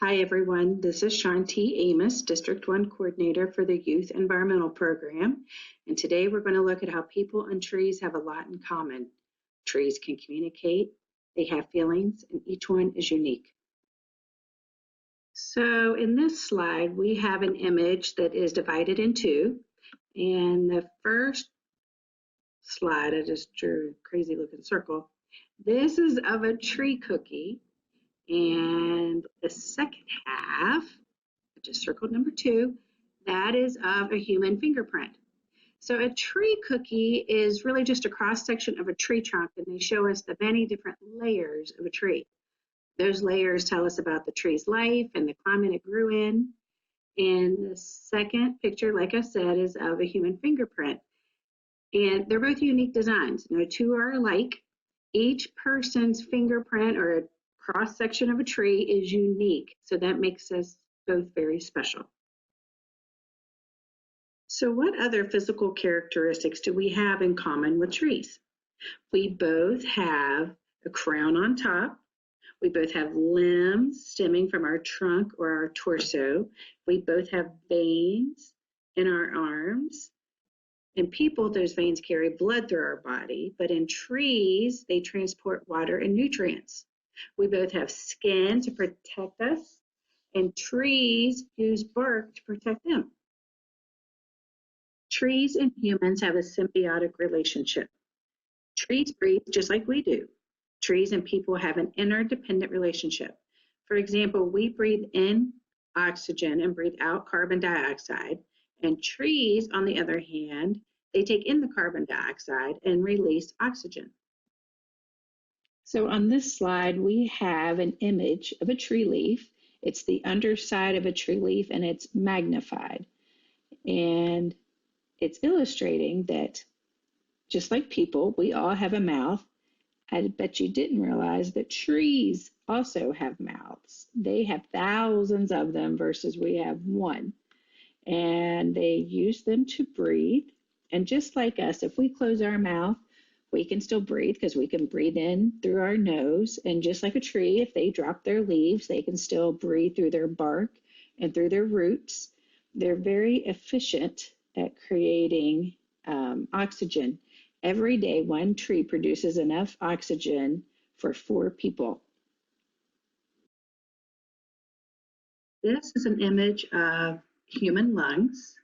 Hi, everyone. This is Shanti Amos, District 1 Coordinator for the Youth Environmental Program. And today we're going to look at how people and trees have a lot in common. Trees can communicate, they have feelings, and each one is unique. So in this slide, we have an image that is divided in two. And the first slide, I just drew a crazy looking circle. This is of a tree cookie. And the second half, I just circled number 2, that is of a human fingerprint. So a tree cookie is really just a cross section of a tree trunk, and they show us the many different layers of a tree. Those layers tell us about the tree's life and the climate it grew in. And the second picture, like I said, is of a human fingerprint. And they're both unique designs. No two are alike. Each person's fingerprint or a cross section of a tree is unique. So that makes us both very special. So what other physical characteristics do we have in common with trees? We both have a crown on top. We both have limbs stemming from our trunk or our torso. We both have veins in our arms. In people, those veins carry blood through our body, but in trees, they transport water and nutrients. We both have skin to protect us, and trees use bark to protect them. Trees and humans have a symbiotic relationship. Trees breathe just like we do. Trees and people have an interdependent relationship. For example, we breathe in oxygen and breathe out carbon dioxide, and trees, on the other hand, they take in the carbon dioxide and release oxygen. So on this slide, we have an image of a tree leaf. It's the underside of a tree leaf, and it's magnified. And it's illustrating that just like people, we all have a mouth. I bet you didn't realize that trees also have mouths. They have thousands of them versus we have one. And they use them to breathe. And just like us, if we close our mouth, we can still breathe because we can breathe in through our nose. And just like a tree, if they drop their leaves, they can still breathe through their bark and through their roots. They're very efficient at creating oxygen. Every day, one tree produces enough oxygen for 4 people. This is an image of human lungs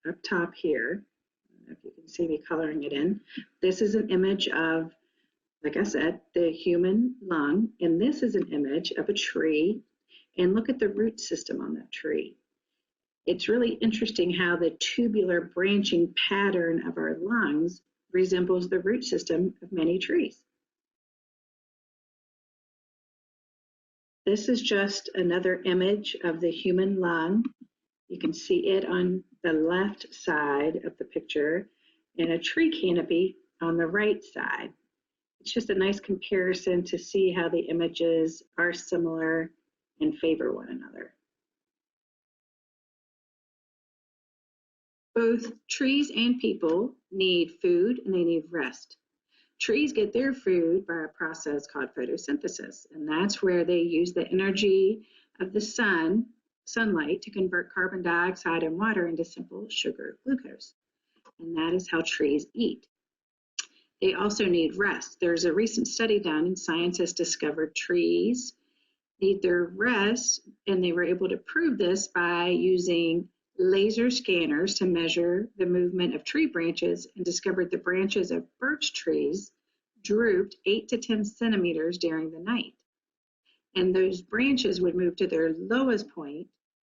up top here. I don't know if you can see me coloring it in. This is an image of, like I said, the human lung, and this is an image of a tree. And look at the root system on that tree. It's really interesting how the tubular branching pattern of our lungs resembles the root system of many trees. This is just another image of the human lung. You can see it on the left side of the picture and a tree canopy on the right side. It's just a nice comparison to see how the images are similar and favor one another. Both trees and people need food and they need rest. Trees get their food by a process called photosynthesis, and that's where they use the energy of the sunlight, to convert carbon dioxide and water into simple sugar, glucose. And that is how trees eat. They also need rest. There's a recent study done, and scientists discovered trees need their rest, and they were able to prove this by using laser scanners to measure the movement of tree branches, and discovered the branches of birch trees drooped 8 to 10 centimeters during the night. And those branches would move to their lowest point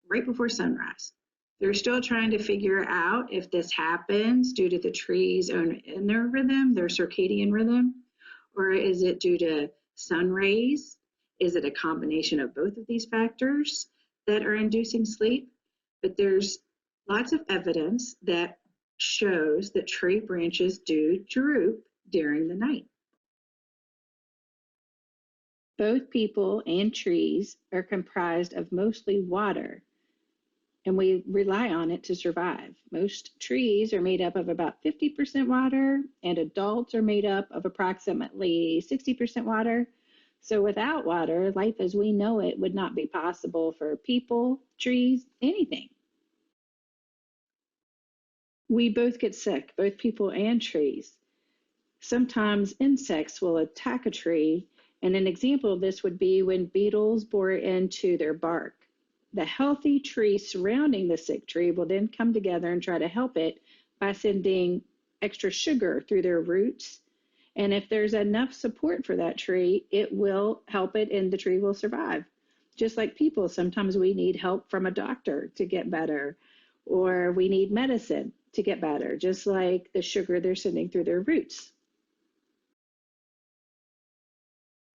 right before sunrise. They're still trying to figure out if this happens due to the tree's own inner rhythm, their circadian rhythm, or is it due to sun rays? Is it a combination of both of these factors that are inducing sleep? But there's lots of evidence that shows that tree branches do droop during the night. Both people and trees are comprised of mostly water, and we rely on it to survive. Most trees are made up of about 50% water, and adults are made up of approximately 60% water. So without water, life as we know it would not be possible for people, trees, anything. We both get sick, both people and trees. Sometimes insects will attack a tree, and an example of this would be when beetles bore into their bark. The healthy tree surrounding the sick tree will then come together and try to help it by sending extra sugar through their roots. And if there's enough support for that tree, it will help it and the tree will survive. Just like people, sometimes we need help from a doctor to get better, or we need medicine to get better, just like the sugar they're sending through their roots.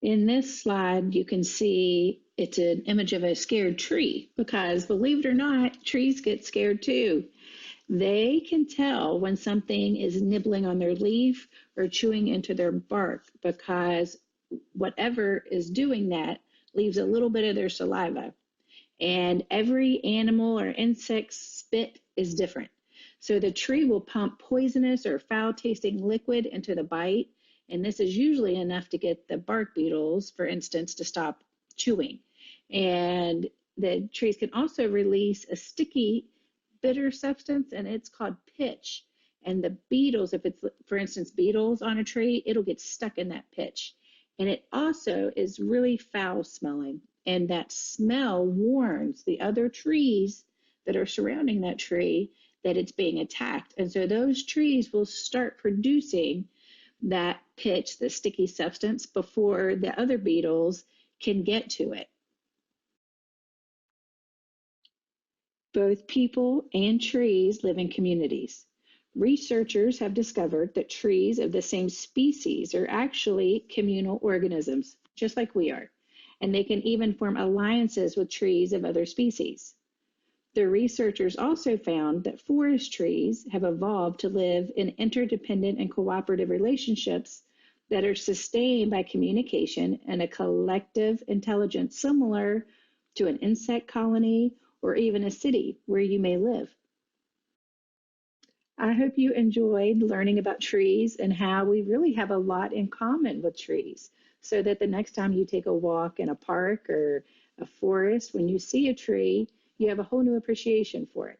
In this slide, you can see it's an image of a scared tree because, believe it or not, trees get scared too. They can tell when something is nibbling on their leaf or chewing into their bark because whatever is doing that leaves a little bit of their saliva. And every animal or insect's spit is different. So the tree will pump poisonous or foul tasting liquid into the bite, and this is usually enough to get the bark beetles, for instance, to stop chewing. And the trees can also release a sticky, bitter substance, and it's called pitch. And the beetles, if it's, for instance, beetles on a tree, it'll get stuck in that pitch. And it also is really foul smelling. And that smell warns the other trees that are surrounding that tree that it's being attacked. And so those trees will start producing that pitch, the sticky substance, before the other beetles can get to it. Both people and trees live in communities. Researchers have discovered that trees of the same species are actually communal organisms, just like we are, and they can even form alliances with trees of other species. The researchers also found that forest trees have evolved to live in interdependent and cooperative relationships that are sustained by communication and a collective intelligence similar to an insect colony or even a city where you may live. I hope you enjoyed learning about trees and how we really have a lot in common with trees, so that the next time you take a walk in a park or a forest, when you see a tree, you have a whole new appreciation for it.